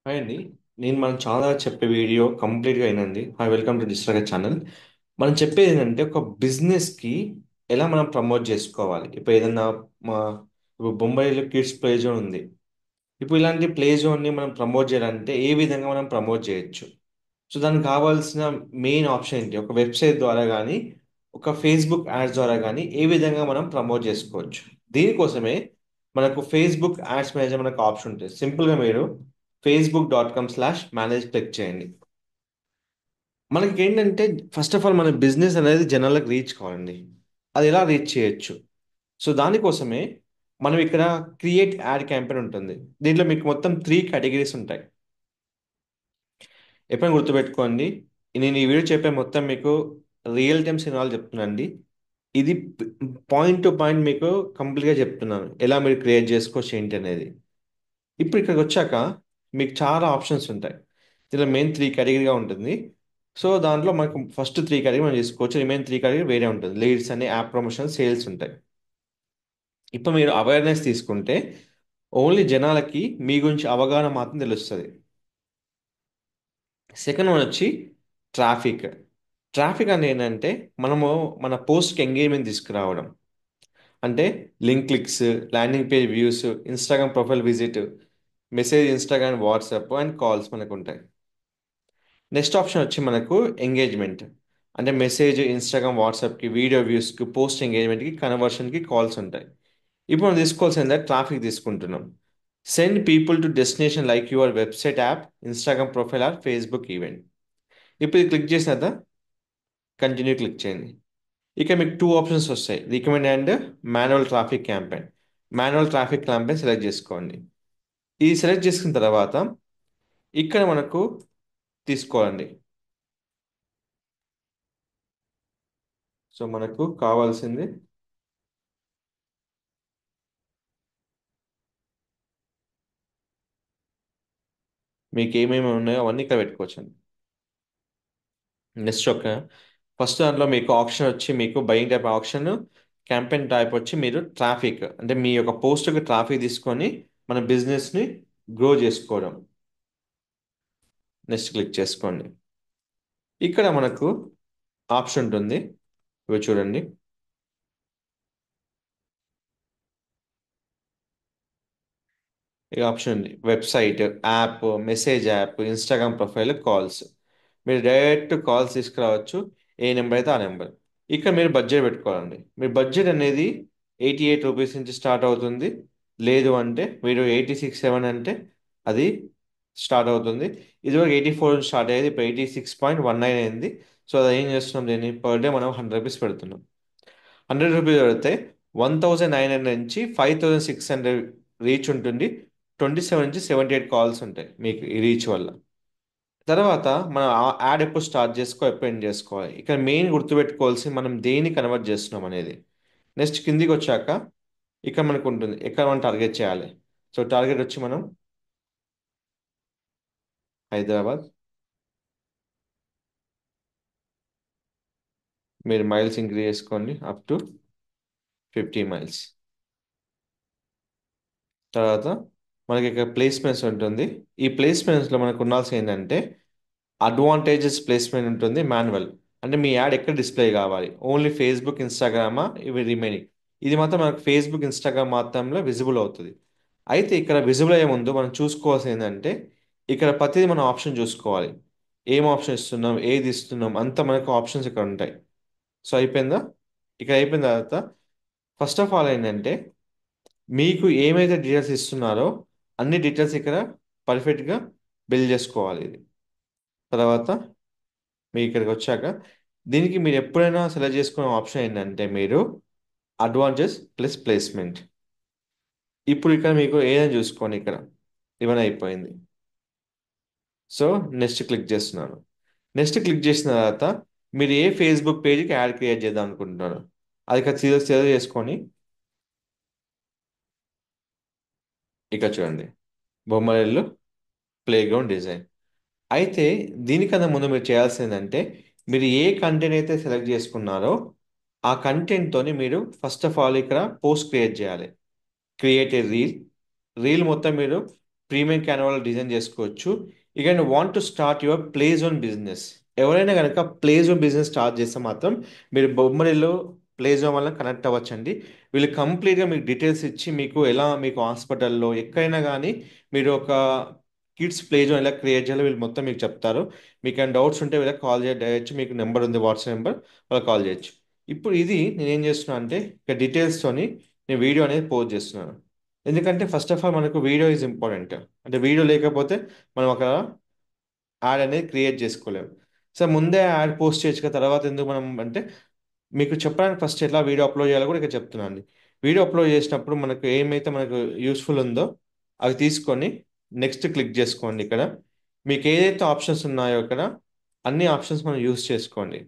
Hi అండి. మనం చాలా చెప్పే వీడియో కంప్లీట్గా అయినండి. హాయ్, వెల్కమ్ టు డిస్ట్రాగర్ ఛానల్. మనం చెప్పేది ఏంటంటే ఒక బిజినెస్కి ఎలా మనం ప్రమోట్ చేసుకోవాలి. ఇప్పుడు ఏదన్నా మా ఇప్పుడు బొంబాయిలో కిడ్స్ ప్లే జోన్ ఉంది. ఇప్పుడు ఇలాంటి ప్లే జోన్ని మనం ప్రమోట్ చేయాలంటే ఏ విధంగా మనం ప్రమోట్ చేయొచ్చు. సో దానికి కావాల్సిన మెయిన్ ఆప్షన్ ఏంటి, ఒక వెబ్సైట్ ద్వారా కానీ ఒక ఫేస్బుక్ యాడ్స్ ద్వారా కానీ ఏ విధంగా మనం ప్రమోట్ చేసుకోవచ్చు. దీనికోసమే మనకు ఫేస్బుక్ యాడ్స్ మేనేజర్ మనకు ఆప్షన్ ఉంటుంది. సింపుల్గా మీరు facebook.com/manage క్లిక్ చేయండి. మనకి ఏంటంటే ఫస్ట్ ఆఫ్ ఆల్ మన బిజినెస్ అనేది జనాలకు రీచ్ కావాలండి. అది ఎలా రీచ్ చేయొచ్చు. సో దానికోసమే మనం ఇక్కడ క్రియేట్ యాడ్ క్యాంపెయిన్ ఉంటుంది. దీంట్లో మీకు మొత్తం 3 కేటగిరీస్ ఉంటాయి. ఎప్పుడైనా గుర్తుపెట్టుకోండి, నేను ఈ వీడియో చెప్పే మొత్తం మీకు రియల్ టైమ్ సినాలు చెప్తున్నానండి. ఇది పాయింట్ టు పాయింట్ మీకు కంప్లీట్గా చెప్తున్నాను, ఎలా మీరు క్రియేట్ చేసుకోవచ్చు ఏంటి అనేది. ఇప్పుడు ఇక్కడికి వచ్చాక మీకు చాలా ఆప్షన్స్ ఉంటాయి. దీనిలో మెయిన్ 3 కేటగిరీగా ఉంటుంది. సో దాంట్లో మనకు ఫస్ట్ 3 కేటగిరీ మనం చేసుకోవచ్చు, రిమైన్ 3 కేటగిరీ వేరే ఉంటుంది. లీడ్స్ అని, యాప్ ప్రమోషన్, సేల్స్ ఉంటాయి. ఇప్పుడు మీరు అవేర్నెస్ తీసుకుంటే ఓన్లీ జనాలకి మీ గురించి అవగాహన మాత్రం తెలుస్తుంది. సెకండ్ వన్ వచ్చి ట్రాఫిక్. ట్రాఫిక్ అంటే ఏంటంటే మనము మన పోస్ట్కి ఎంగేజ్మెంట్ తీసుకురావడం. అంటే link clicks, landing page views, Instagram profile visit, message Instagram, WhatsApp and calls మనకు ఉంటాయి. నెక్స్ట్ ఆప్షన్ వచ్చి మనకు ఎంగేజ్మెంట్. అంటే మెసేజ్ ఇన్స్టాగ్రామ్, వాట్సాప్కి, వీడియో వ్యూస్కి, పోస్ట్ ఎంగేజ్మెంట్కి, కన్వర్షన్కి కాల్స్ ఉంటాయి. ఇప్పుడు మనం తీసుకోవాల్సిందే ట్రాఫిక్ తీసుకుంటున్నాం. Send people to destination like your website, app, Instagram profile are Facebook event. ఇప్పుడు ఇది క్లిక్ చేసిన తర్వాత కంటిన్యూ క్లిక్ చేయండి. ఇక మీకు 2 ఆప్షన్స్ వస్తాయి, recommend and manual traffic campaign. Manual traffic campaign select చేసుకోండి. ఇది సెలెక్ట్ చేసుకున్న తర్వాత ఇక్కడ మనకు తీసుకోవాలండి. సో మనకు కావాల్సింది మీకు ఏమేమి ఉన్నాయో అవన్నీ ఇక్కడ పెట్టుకోవచ్చండి. నెక్స్ట్ ఫస్ట్ దాంట్లో మీకు ఆప్షన్ వచ్చి మీకు buying type option, campaign type వచ్చి మీరు ట్రాఫిక్, అంటే మీ యొక్క పోస్ట్కి ట్రాఫిక్ తీసుకొని మన బిజినెస్ని గ్రో చేసుకోవడం. నెక్స్ట్ క్లిక్ చేసుకోండి. ఇక్కడ మనకు ఆప్షన్ ఉంటుంది, ఇవి చూడండి. ఈ ఆప్షన్ ఉంది, website, app, message app, Instagram profile, calls. మీరు డైరెక్ట్ కాల్స్ తీసుకురావచ్చు, ఏ నెంబర్ అయితే ఆ నెంబర్. ఇక్కడ మీరు బడ్జెట్ పెట్టుకోవాలండి. మీ బడ్జెట్ అనేది 88 రూపీస్ నుంచి స్టార్ట్ అవుతుంది. లేదు అంటే మీరు 86, 87 అంటే అది స్టార్ట్ అవుతుంది. ఇదివరకు 84 నుంచి స్టార్ట్ అయ్యేది, ఇప్పుడు 86.19 అయింది. సో అది ఏం చేస్తున్నాం, దీన్ని పర్ డే మనం 100 రూపీస్ పెడుతున్నాం. 100 రూపీస్ పెడితే 1900 నుంచి 5600 రీచ్ ఉంటుంది. 27 నుంచి 78 కాల్స్ ఉంటాయి మీకు ఈ రీచ్ వల్ల. తర్వాత మనం యాడ్ ఎప్పుడు స్టార్ట్ ఎప్పుడు ఎండ్ చేసుకోవాలి. ఇక్కడ మెయిన్ గుర్తుపెట్టుకోవాల్సి మనం దేన్ని కన్వర్ట్ చేస్తున్నాం అనేది. నెక్స్ట్ కిందికి వచ్చాక ఇక్కడ మనకు ఉంటుంది ఎక్కడ మనం టార్గెట్ చేయాలి. సో టార్గెట్ వచ్చి మనం హైదరాబాద్. మీరు మైల్స్ ఇంక్రీజ్ చేసుకోండి అప్ టు 50 మైల్స్. తర్వాత మనకి ఇక్కడ ప్లేస్మెంట్స్ ఉంటుంది. ఈ ప్లేస్మెంట్స్లో మనకు ఉండాల్సి ఏంటంటే అడ్వాంటేజెస్ ప్లేస్మెంట్ ఉంటుంది, మాన్యువల్. అంటే మీ యాడ్ ఎక్కడ డిస్ప్లే కావాలి, ఓన్లీ ఫేస్బుక్, ఇన్స్టాగ్రామా, ఇవి రిమైనింగ్. ఇది మాత్రం మనకు ఫేస్బుక్, ఇన్స్టాగ్రామ్ మాత్రమే విజిబుల్ అవుతుంది. అయితే ఇక్కడ విజిబుల్ అయ్యే ముందు మనం చూసుకోవాల్సింది ఏంటంటే ఇక్కడ ప్రతిదీ మనం ఆప్షన్ చూసుకోవాలి. ఏం ఆప్షన్ ఇస్తున్నాం, ఏది ఇస్తున్నాం, అంత మనకు ఆప్షన్స్ ఇక్కడ ఉంటాయి. సో అయిపోయిందా. ఇక్కడ అయిపోయిన తర్వాత ఫస్ట్ ఆఫ్ ఆల్ ఏంటంటే మీకు ఏమైతే డీటెయిల్స్ ఇస్తున్నారో అన్ని డీటెయిల్స్ ఇక్కడ పర్ఫెక్ట్గా బిల్ చేసుకోవాలి. ఇది తర్వాత మీ ఇక్కడికి వచ్చాక దీనికి మీరు ఎప్పుడైనా సెలెక్ట్ చేసుకునే ఆప్షన్ ఏంటంటే మీరు అడ్వాంటేజ్ ప్లస్ ప్లేస్మెంట్. ఇప్పుడు ఇక్కడ మీకు ఏదైనా చూసుకోండి, ఇక్కడ ఇవన్నీ అయిపోయింది. సో నెక్స్ట్ క్లిక్ చేస్తున్నాను. నెక్స్ట్ క్లిక్ చేసిన తర్వాత మీరు ఏ ఫేస్బుక్ పేజ్కి యాడ్ క్రియేట్ చేద్దాం అనుకుంటున్నారు అది ఇక్కడ సేవ్ చేసుకొని ఇక్కడ చూడండి, బొమ్మరిల్లు ప్లే గ్రౌండ్ డిజైన్. అయితే దీనికన్నా ముందు మీరు చేయాల్సిందంటే మీరు ఏ కంటెంట్ అయితే సెలెక్ట్ చేసుకున్నారో ఆ కంటెంట్తోని మీరు ఫస్ట్ ఆఫ్ ఆల్ ఇక్కడ పోస్ట్ క్రియేట్ చేయాలి. Create a reel. రీల్ మొత్తం మీరు ప్రీమియం క్యాన్వాలో డిజైన్ చేసుకోవచ్చు. You can want to start your play zone business. ఎవరైనా కనుక ప్లే జోన్ బిజినెస్ స్టార్ట్ చేస్తే మాత్రం మీరు బొమ్మరిలో ప్లే జోన్ వల్ల కనెక్ట్ అవ్వచ్చండి. వీళ్ళు కంప్లీట్గా మీకు డీటెయిల్స్ ఇచ్చి మీకు ఎలా మీకు హాస్పిటల్లో ఎక్కడైనా కానీ మీరు ఒక కిడ్స్ ప్లే జోన్ ఎలా క్రియేట్ చేయాలో వీళ్ళు మొత్తం మీకు చెప్తారు. మీకు ఏమైనా డౌట్స్ ఉంటే వీళ్ళకి కాల్ చేయొచ్చు. మీకు నెంబర్ ఉంది, వాట్సాప్ నెంబర్, వాళ్ళకి కాల్ చేయొచ్చు. ఇప్పుడు ఇది నేను ఏం చేస్తున్నాను అంటే ఇక డీటెయిల్స్తోని నేను వీడియో అనేది పోస్ట్ చేస్తున్నాను. ఎందుకంటే ఫస్ట్ ఆఫ్ ఆల్ మనకు వీడియో ఈజ్ ఇంపార్టెంట్. అంటే వీడియో లేకపోతే మనం ఒక యాడ్ అనేది క్రియేట్ చేసుకోలేము. సో ముందే యాడ్ పోస్ట్ చేయొచ్చు కదా, తర్వాత ఎందుకు మనం అంటే మీకు చెప్పడానికి ఫస్ట్ ఎట్లా వీడియో అప్లోడ్ చేయాలో కూడా ఇక్కడ చెప్తున్నాను అండి. వీడియో అప్లోడ్ చేసినప్పుడు మనకు ఏమైతే మనకు యూస్ఫుల్ ఉందో అవి తీసుకొని నెక్స్ట్ క్లిక్ చేసుకోండి. ఇక్కడ మీకు ఏదైతే ఆప్షన్స్ ఉన్నాయో ఇక్కడ అన్ని ఆప్షన్స్ మనం యూస్ చేసుకోండి.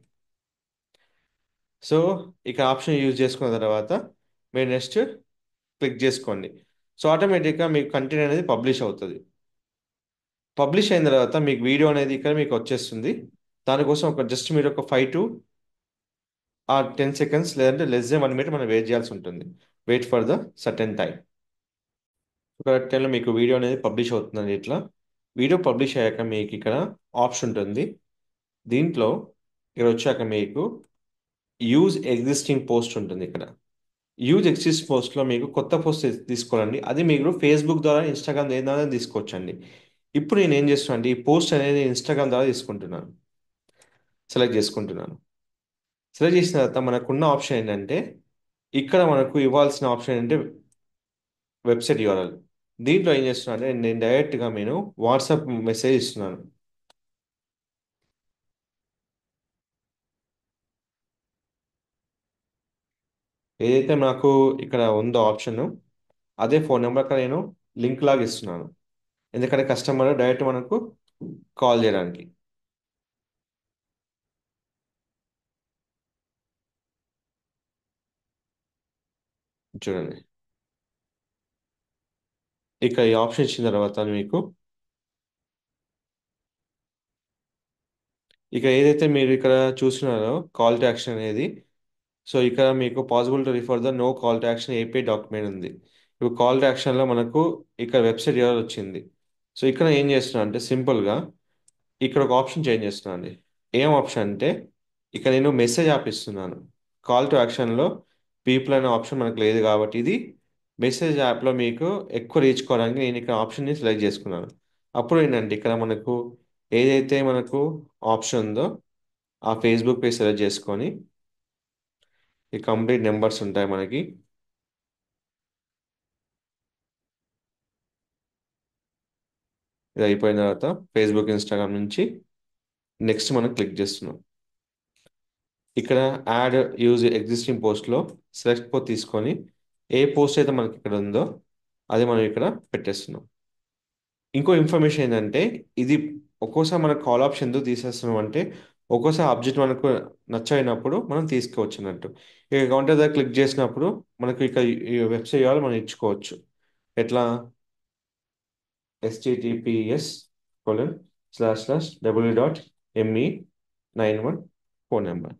సో ఇక్కడ ఆప్షన్ యూజ్ చేసుకున్న తర్వాత మీరు నెక్స్ట్ క్లిక్ చేసుకోండి. సో ఆటోమేటిక్గా మీకు కంటెంట్ అనేది పబ్లిష్ అవుతుంది. పబ్లిష్ అయిన తర్వాత మీకు వీడియో అనేది ఇక్కడ మీకు వచ్చేస్తుంది. దానికోసం ఒక జస్ట్ మీరు ఒక 5 to 10 seconds లేదంటే లెస్ దెన్ 1 minute మనం వెయిట్ చేయాల్సి ఉంటుంది. Wait for the certain time. ఒక టైంలో మీకు వీడియో అనేది పబ్లిష్ అవుతుందండి. ఇట్లా వీడియో పబ్లిష్ అయ్యాక మీకు ఇక్కడ ఆప్షన్ ఉంటుంది. దీంట్లో ఇక్కడ వచ్చాక మీకు యూజ్ ఎగ్జిస్టింగ్ పోస్ట్ ఉంటుంది. ఇక్కడ యూజ్ ఎగ్జిస్ట్ పోస్ట్లో మీకు కొత్త పోస్ట్ తీసుకోవాలండి. అది మీరు ఫేస్బుక్ ద్వారా, ఇన్స్టాగ్రామ్ ద్వారా తీసుకోవచ్చండి. ఇప్పుడు నేను ఏం చేస్తున్నాను అంటే ఈ పోస్ట్ అనేది ఇన్స్టాగ్రామ్ ద్వారా తీసుకుంటున్నాను. సెలెక్ట్ చేసుకుంటున్నాను. సెలెక్ట్ చేసిన తర్వాత మనకున్న ఆప్షన్ ఏంటంటే ఇక్కడ మనకు ఇవ్వాల్సిన ఆప్షన్ ఏంటంటే వెబ్సైట్ యూఆర్ఎల్. దీంట్లో ఏం చేస్తున్నాను అంటే నేను డైరెక్ట్గా నేను వాట్సాప్ మెసేజ్ ఇస్తున్నాను. ఏదైతే నాకు ఇక్కడ ఉందో ఆప్షన్ అదే ఫోన్ నెంబర్ అక్కడ నేను లింక్ లాగా ఇస్తున్నాను. ఎందుకంటే కస్టమర్ డైరెక్ట్ మనకు కాల్ చేయడానికి. చూడండి, ఇక్కడ ఈ ఆప్షన్ ఇచ్చిన తర్వాత మీకు ఇక ఏదైతే మీరు ఇక్కడ చూస్తున్నారో కాల్ టు యాక్షన్ అనేది, సో ఇక్కడ మీకు possible to refer the no call to action AP document ఉంది. ఇప్పుడు కాల్ టు యాక్షన్లో మనకు ఇక్కడ వెబ్సైట్ ఎవరు వచ్చింది. సో ఇక్కడ ఏం చేస్తున్నా అంటే సింపుల్గా ఇక్కడ ఒక ఆప్షన్ చేంజ్ చేస్తున్నా అండి. ఏం ఆప్షన్ అంటే ఇక్కడ నేను మెసేజ్ యాప్ ఇస్తున్నాను. కాల్ టు యాక్షన్లో పీపుల్ అనే ఆప్షన్ మనకు లేదు కాబట్టి ఇది మెసేజ్ యాప్లో మీకు ఎక్కువ రీచ్ కావడానికి నేను ఇక్కడ ఆప్షన్ని సెలెక్ట్ చేసుకున్నాను. అప్పుడు ఏంటంటే ఇక్కడ మనకు ఏదైతే మనకు ఆప్షన్ ఉందో ఆ ఫేస్బుక్ పేజ్ సెలెక్ట్ చేసుకొని ఈ కంప్లీట్ నెంబర్స్ ఉంటాయి మనకి. ఇది అయిపోయిన తర్వాత ఫేస్బుక్, ఇన్స్టాగ్రామ్ నుంచి నెక్స్ట్ మనం క్లిక్ చేస్తున్నాం. ఇక్కడ యాడ్ యూజ్ ఎగ్జిస్టింగ్ పోస్ట్లో సెలెక్ట్ పోస్ట్ తీసుకొని ఏ పోస్ట్ అయితే మనకి ఇక్కడ ఉందో అది మనం ఇక్కడ పెట్టేస్తున్నాం. ఇంకో ఇన్ఫర్మేషన్ ఏంటంటే ఇది ఒక్కోసారి మనకు కాల్ ఆప్షన్ ఎందుకు తీసేస్తున్నాం అంటే ఒక్కోసారి ఆబ్జెక్ట్ మనకు నచ్చైనప్పుడు మనం తీసుకోవచ్చు అన్నట్టు. ఇక కౌంటర్ దగ్గర క్లిక్ చేసినప్పుడు మనకు ఇక ఈ వెబ్సైట్ కావాలి మనం ఇచ్చుకోవచ్చు. ఎట్లా https://www.me91 ఫోన్ నెంబర్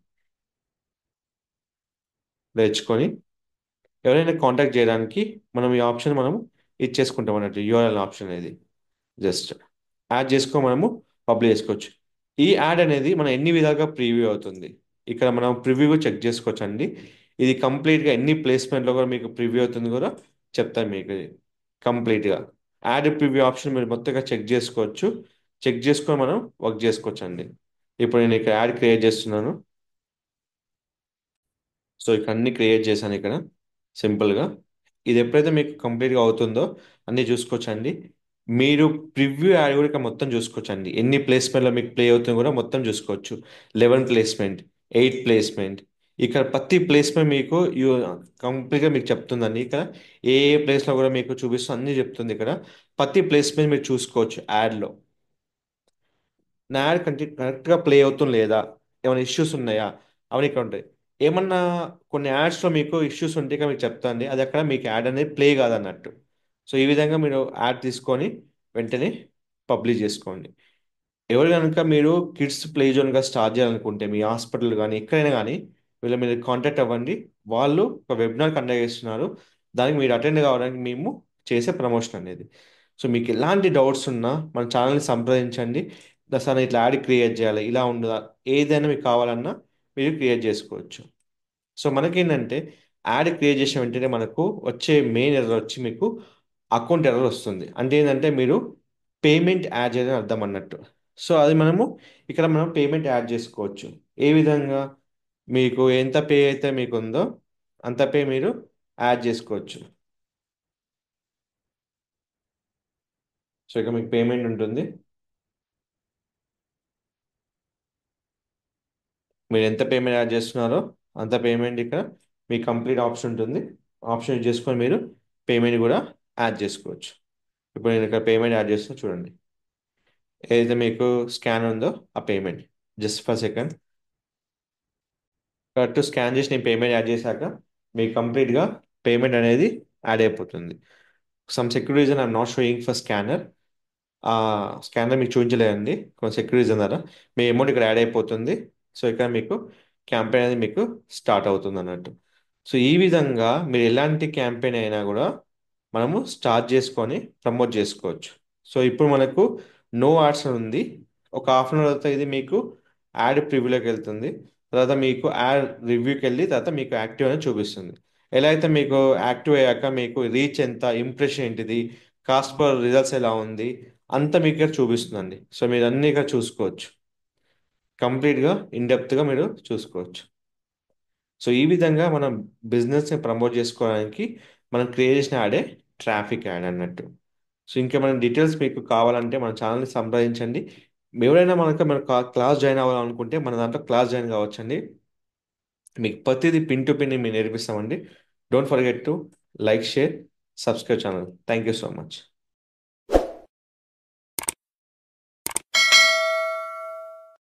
ఇచ్చుకొని ఎవరైనా కాంటాక్ట్ చేయడానికి మనం ఈ ఆప్షన్ మనం ఇచ్చేసుకుంటాం అన్నట్టు. యూఆర్ఎల్ ఆప్షన్ అనేది జస్ట్ యాడ్ చేసుకో మనము పబ్లిష్ చేసుకోవచ్చు. ఈ యాడ్ అనేది మనం ఎన్ని విధాలుగా ప్రివ్యూ అవుతుంది ఇక్కడ మనం ప్రివ్యూ చెక్ చేసుకోవచ్చు అండి. ఇది కంప్లీట్గా ఎన్ని ప్లేస్మెంట్లో కూడా మీకు ప్రివ్యూ అవుతుంది కూడా చెప్తాను మీకు. ఇది కంప్లీట్గా యాడ్ ప్రివ్యూ ఆప్షన్ మీరు మొత్తంగా చెక్ చేసుకోవచ్చు. చెక్ చేసుకొని మనం వర్క్ చేసుకోవచ్చు అండి. ఇప్పుడు నేను ఇక్కడ యాడ్ క్రియేట్ చేస్తున్నాను. సో ఇక్కడ అన్ని క్రియేట్ చేశాను ఇక్కడ సింపుల్గా. ఇది ఎప్పుడైతే మీకు కంప్లీట్గా అవుతుందో అన్నీ చూసుకోవచ్చండి. మీరు ప్రివ్యూ యాడ్ కూడా ఇక్కడ మొత్తం చూసుకోవచ్చండి. ఎన్ని ప్లేస్మెంట్లో మీకు ప్లే అవుతుందో కూడా మొత్తం చూసుకోవచ్చు. 11 ప్లేస్మెంట్, 8 ప్లేస్మెంట్, ఇక్కడ ప్రతి ప్లేస్మెంట్ మీకు కంప్లీట్గా మీకు చెప్తుందండి. ఇక్కడ ఏ ఏ ప్లేస్లో కూడా మీకు చూపిస్తూ అన్నీ చెప్తుంది. ఇక్కడ ప్రతి ప్లేస్మెంట్ మీరు చూసుకోవచ్చు యాడ్లో. నా యాడ్ కరెక్ట్గా ప్లే అవుతుంది లేదా, ఏమైనా ఇష్యూస్ ఉన్నాయా, అవన్నీ ఇక్కడ ఉంటాయి. ఏమన్నా కొన్ని యాడ్స్లో మీకు ఇష్యూస్ ఉంటే ఇక మీకు చెప్తా అండి. అది అక్కడ మీకు యాడ్ అనేది ప్లే కాదన్నట్టు. సో ఈ విధంగా మీరు యాడ్ తీసుకొని వెంటనే పబ్లిష్ చేసుకోండి. ఎవరు కనుక మీరు కిడ్స్ ప్లే జోన్గా స్టార్ట్ చేయాలనుకుంటే మీ హాస్పిటల్ కానీ ఎక్కడైనా కానీ వీళ్ళ మీరు కాంటాక్ట్ అవ్వండి. వాళ్ళు ఒక వెబినార్ కండక్ట్ చేస్తున్నారు. దానికి మీరు అటెండ్ కావడానికి మేము చేసే ప్రమోషన్ అనేది. సో మీకు ఎలాంటి డౌట్స్ ఉన్నా మన ఛానల్ని సంప్రదించండి. సార్ ఇట్లా యాడ్ క్రియేట్ చేయాలి, ఇలా ఉండదా, ఏదైనా మీకు కావాలన్నా మీరు క్రియేట్ చేసుకోవచ్చు. సో మనకేంటంటే యాడ్ క్రియేట్ చేసిన వెంటనే మనకు వచ్చే మెయిన్ ఎర్రర్ వచ్చి మీకు అకౌంట్ ఎర్రర్ వస్తుంది. అంటే ఏంటంటే మీరు పేమెంట్ యాడ్ చేయడం అర్థం అన్నట్టు. సో అది మనము ఇక్కడ మనం పేమెంట్ యాడ్ చేసుకోవచ్చు. ఏ విధంగా? మీకు ఎంత పే అయితే మీకు ఉందో అంత పే మీరు యాడ్ చేసుకోవచ్చు. సో ఇక మీకు పేమెంట్ ఉంటుంది. మీరు ఎంత పేమెంట్ యాడ్ చేస్తున్నారో అంత పేమెంట్ ఇక్కడ మీ కంప్లీట్ ఆప్షన్ ఉంటుంది. ఆప్షన్ యూజ్ చేసుకొని మీరు పేమెంట్ కూడా యాడ్ చేసుకోవచ్చు. ఇప్పుడు నేను ఇక్కడ పేమెంట్ యాడ్ చేస్తున్నా చూడండి. ఏదైతే మీకు స్కాన్ ఉందో ఆ payment, just for second correct scan చేసి నేను పేమెంట్ యాడ్ చేశాక మీకు కంప్లీట్గా పేమెంట్ అనేది యాడ్ అయిపోతుంది. Some security reason I'm not showing for scanner. ఆ స్కానర్ మీకు చూపించలేదండి కొంచెం సెక్యూరిటీ రీజన్ ద్వారా మీ అమౌంట్ ఇక్కడ యాడ్ అయిపోతుంది. సో ఇక్కడ మీకు క్యాంపెయిన్ అనేది మీకు స్టార్ట్ అవుతుంది అన్నట్టు. సో ఈ విధంగా మీరు ఎలాంటి క్యాంపెయిన్ అయినా కూడా మనము స్టార్ట్ చేసుకొని ప్రమోట్ చేసుకోవచ్చు. సో ఇప్పుడు మనకు నో యాడ్స్ అని ఉంది. ఒక హాఫ్ అన్ అవర్ తర్వాత ఇది మీకు యాడ్ ప్రివ్యూలోకి వెళ్తుంది. తర్వాత మీకు యాడ్ రివ్యూకి వెళ్ళి తర్వాత మీకు యాక్టివ్ అని చూపిస్తుంది. ఎలా అయితే మీకు యాక్టివ్ అయ్యాక మీకు రీచ్ ఎంత, ఇంప్రెషన్ ఏంటిది, కాస్ట్ పర్ రిజల్ట్స్ ఎలా ఉంది, అంతా మీకు ఇక్కడ చూపిస్తుందండి. సో మీరు అన్ని ఇక్కడ చూసుకోవచ్చు. కంప్లీట్గా ఇన్డెప్త్గా మీరు చూసుకోవచ్చు. సో ఈ విధంగా మనం బిజినెస్ని ప్రమోట్ చేసుకోవడానికి మనం క్రియేట్ చేసిన యాడే ట్రాఫిక్ యాడ్ అన్నట్టు. సో ఇంకేమైనా డీటెయిల్స్ మీకు కావాలంటే మన ఛానల్ని సంప్రదించండి. ఎవరైనా మన క్లాస్ జాయిన్ అవ్వాలనుకుంటే మన దాంట్లో క్లాస్ జాయిన్ కావచ్చండి. మీకు ప్రతిదీ పిన్ టు పిన్ మేము నేర్పిస్తామండి. Don't forget to like, share, subscribe channel. Thank you so much.